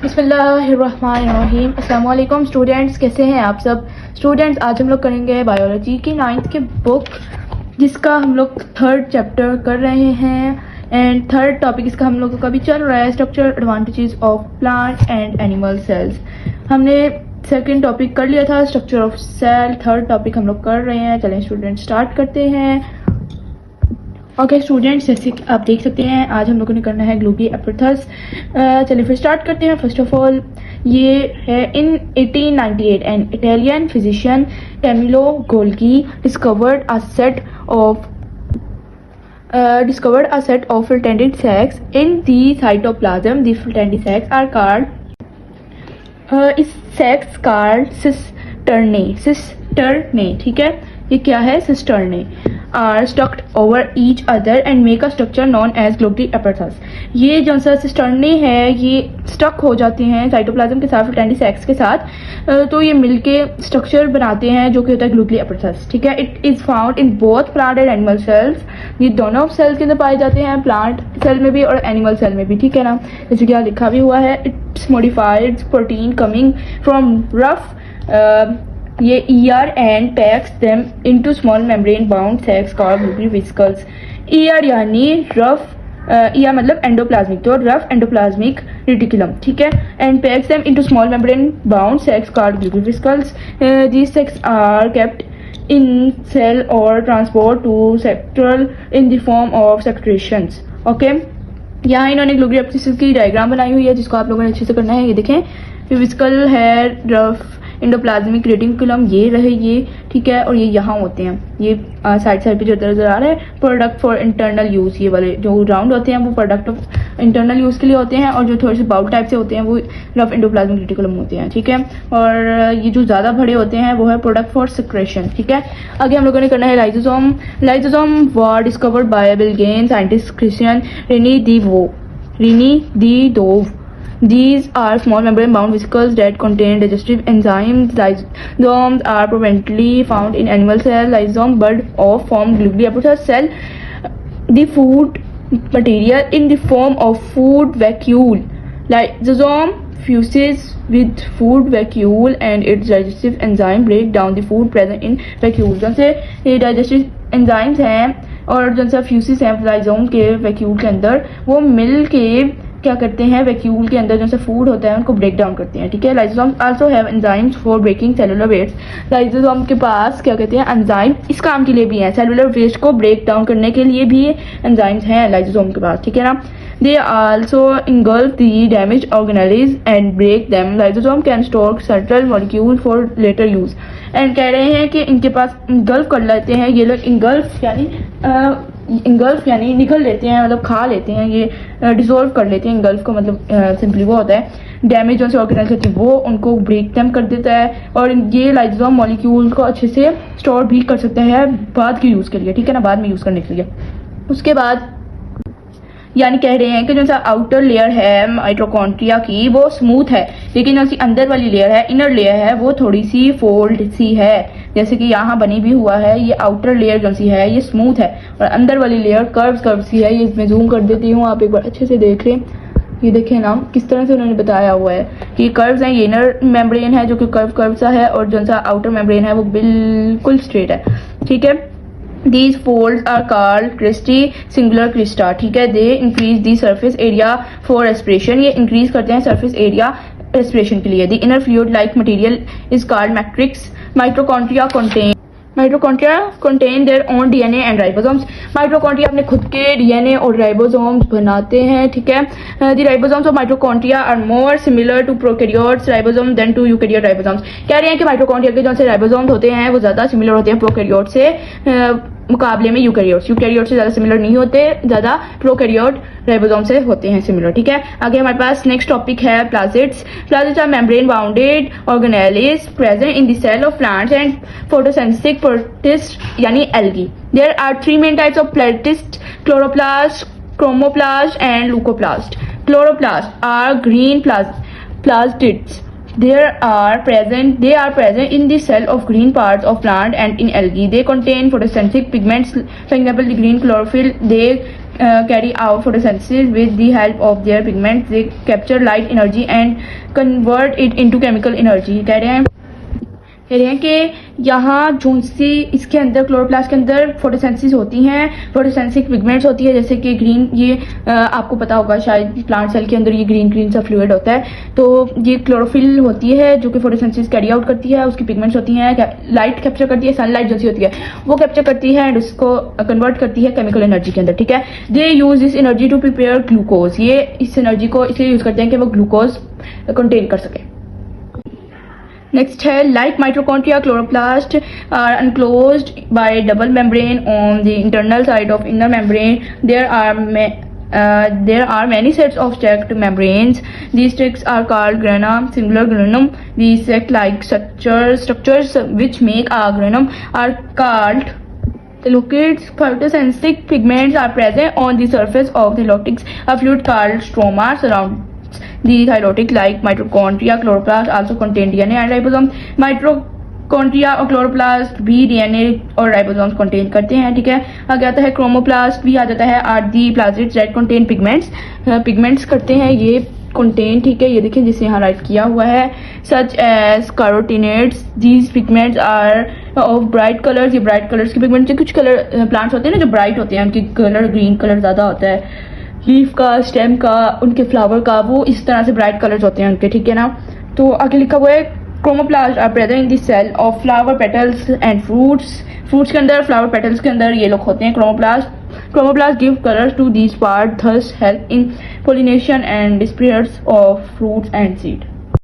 बिस्मिल्लाहिर्रहमानिर्रहीम। अस्सलाम वालेकुम स्टूडेंट्स, कैसे हैं आप सब स्टूडेंट्स। आज हम लोग करेंगे बायोलॉजी की 9th की बुक, जिसका हम लोग 3rd चैप्टर कर रहे हैं एंड 3rd टॉपिक इसका हम लोगों का भी चल रहा है, structure advantages of plant and animal cells. हमने 2nd टॉपिक कर लिया था, structure of cell. 3rd topic हम लोग कर रहे हैं। चलें स्टूडेंट्स स्टार्ट करते हैं। ओके स्टूडेंट्स, जैसे कि आप देख सकते हैं आज हम लोगों ने करना है ग्लूगी एपिथेल्स। चलिए फिर स्टार्ट करते हैं। फर्स्ट ऑफ ऑल ये है in 1898 an Italian physician Camillo Golgi discovered a set of flattened sacs in the cytoplasm. The flattened sacs are called इस सेक्स कार्ड सिस्टर्ने, ठीक है। ये क्या है? Cisternae are stacked over each other and make a structure known as Golgi एपिथेल्स। ये जो सा सिस्टर्ने है ये स्टक हो जाते हैं साइटोप्लाज्म के साथ, फ्लैटेंड सेक्स के साथ, तो ये मिलके स्ट्रक्चर बनाते हैं जो कि होता है ग्लूगी एपिथेल्स, ठीक है। It is found in both plant and animal cells. ये दोनों सेल्स के अंदर पाए जाते हैं, प्लांट सेल में भी और एनिमल सेल में भी, ठीक है ना। जैसे कि यहाँ लिखा भी हुआ है, it's modified protein coming from rough ये year and PACS them into small membrane bound sex called ग्लूगी vesicles. Year यानी रफ, ईयर मतलब एंडोप्लाज्मिक, तो रफ एंडोप्लाज्मिक रेटिकुलम, ठीक है। And PACS them into small membrane bound sex called ग्लूगी vesicles. These sex are kept in cell or transport to secretral in the form of secretions. Okay, यहाँ इन्होंने ग्लूगी एपिथेल्स की diagram बनाई हुई है जिसको आप लोगों ने अच्छे से करना है। ये देखें, वेसिकल है, रफ एंडोप्लाज्मिक रेटिकुलम ये रहे ये, ठीक है। और ये यहाँ होते हैं, ये साइड साइड पे जो नजर आ रहा है, प्रोडक्ट फॉर इंटरनल यूज। ये वाले जो राउंड होते हैं वो प्रोडक्ट ऑफ इंटरनल यूज के लिए होते हैं, और जो थोड़े से बाउल टाइप से होते हैं वो रफ एंडोप्लाज्मिक रेटिकुलम होते हैं, ठीक है। और ये जो ज्यादा बड़े होते हैं वो है प्रोडक्ट फॉर सिक्रेशन, ठीक है। आगे हम लोगों ने करना है lysosome. Lysosome were discovered by Belgian scientist Christian René de Duve. These are small membrane bound vesicles that contain digestive enzymes. Lysosomes are predominantly found in animal cell. Lysosome bud off form gluggy epithelial cell. The food material in the form of food vacuole. Lysosome fuses with food vacuole and its digestive enzyme break down the food present in vacuole. जैसे ये digestive enzymes हैं और जैसे fuses हैं लाइसोम के vacuole के अंदर, वो मिल के क्या करते हैं, वैक्यूल के अंदर जो सा फूड होता है उनको ब्रेक डाउन करते हैं, ठीक है। Lysosome also have enzymes for breaking cellular waste. Lysosome के पास क्या कहते हैं, एंजाइम इस काम के लिए भी हैं, सेलुलर वेस्ट को ब्रेक डाउन करने के लिए भी एंजाइम्स हैं लाइसोसोम के पास, ठीक है ना। They also engulf the damage organelles and break them. Lysosome can store certain molecule for later use. And कह रहे हैं कि इनके पास इंगल्फ कर लेते हैं ये लोग। इंगल्फ यानी निगल लेते हैं, मतलब खा लेते हैं, ये डिसॉल्व कर लेते हैं। इंगल्फ को मतलब सिंपली वो होता है डैमेज जो से ऑर्गेनाइज होती है वो उनको ब्रेक देम कर देता है, और ये लाइसोसोम मॉलिक्यूल को अच्छे से स्टोर भी कर सकता है बाद के यूज़ के लिए, ठीक है ना, बाद में यूज़ करने के लिए। उसके बाद यानी कह रहे हैं कि जो सा आउटर लेयर है माइटोकॉन्ड्रिया की वो स्मूथ है, लेकिन जो सी अंदर वाली लेयर है, इनर लेयर है, वो थोड़ी सी फोल्ड सी है, जैसे कि यहाँ बनी भी हुआ है। ये आउटर लेयर जो सी है ये स्मूथ है और अंदर वाली लेयर कर्व सी है। ये इसमें जूम कर देती हूँ, आप एक बार अच्छे से देख लें। ये देखें ना किस तरह से उन्होंने बताया हुआ है कि कर्व्स हैं। ये इनर मेम्ब्रेन है जो कि कर्व सा है, और जो सा आउटर मेम्ब्रेन है वो बिल्कुल स्ट्रेट है, ठीक है। These folds are called cristae, singular crista, ठीक है। They increase the surface area for respiration. ये increase करते हैं surface area respiration के लिए। The inner fluid-like material is called matrix. Mitochondria contain their own DNA and ribosomes. Mitochondria अपने खुद के DNA और राइबोसोम्स बनाते हैं, ठीक है। The ribosomes of mitochondria are more similar to prokaryotes ribosomes than to eukaryote ribosomes. कह रहे हैं कि माइटोकॉन्ड्रिया के जो से राइबोसोम्स होते हैं वो ज़्यादा सिमिलर होते हैं प्रोकैरियोट से मुकाबले में यूकैरियोट से ज़्यादा सिमिलर नहीं होते, ज़्यादा प्रोकैरियोट राइबोसोम से होते हैं सिमिलर, ठीक है। आगे हमारे पास नेक्स्ट टॉपिक है plastids. Plastids are membrane bounded organelles present in the cell of plants and photosynthetic protist यानी algae. There are 3 main types of plastids, chloroplast, chromoplast and leucoplast. Chloroplast are green plastids. They are present in the cell of green parts of plant and in algae. They contain photosynthetic pigments. For example, the green chlorophyll. They carry out photosynthesis with the help of their pigments. They capture light energy and convert it into chemical energy. कह रहे हैं कि यहाँ जो सी इसके अंदर chloroplast के अंदर फोटोसेंसिस होती हैं, फोटोसेंसिक पिगमेंट्स होती है, जैसे कि ग्रीन, ये आपको पता होगा शायद प्लांट सेल के अंदर ये ग्रीन ग्रीन सा फ्लूइड होता है, तो ये क्लोरोफिल होती है जो कि फोटोसेंसिस कैरी आउट करती है, उसकी पिगमेंट्स होती हैं, लाइट कैप्चर करती है, सनलाइट जैसी होती है वो कैप्चर करती है एंड उसको कन्वर्ट करती है केमिकल एनर्जी के अंदर, ठीक है। They use this energy to prepare glucose, ये इस एनर्जी को इसलिए यूज करते हैं कि वो ग्लूकोज कंटेन कर सके। नेक्स्ट है like mitochondria chloroplast are enclosed by double membrane on the internal side of inner membrane. There are many sets of stacked membranes. These stacks are called grana, singular granum. These sac-like structures which make a granum are called thylakoids. Photosynthetic pigments are present on the surface of the thylakoids. A fluid called stroma surrounds the thylakoid like mitochondria. Chloroplast also contain DNA and ribosomes. Mitochondria और chloroplast भी DNA और ribosomes contain करते हैं, ठीक है। आगे आता है क्रोमोप्लास्ट भी आ जाता है, are the plasmids that contain pigments करते हैं ये कंटेन, ठीक है। ये देखिए जिसे यहाँ राइट किया हुआ है, such as carotenoids. These pigments are of bright colours, ये ब्राइट कलर्स के पिगमेंट्स, कुछ कलर प्लांट्स होते हैं ना जो ब्राइट होते हैं, उनकी कलर ग्रीन कलर ज्यादा होता है, लीफ का, स्टेम का, उनके फ्लावर का, वो इस तरह से ब्राइट कलर्स होते हैं उनके, ठीक है ना। तो आगे लिखा हुआ है chromoplast are present in the cell of flower petals and fruits के अंदर, फ्लावर पेटल्स के अंदर ये लोग होते हैं chromoplast give colours to these part, thus help in pollination and disperse of fruits and seed.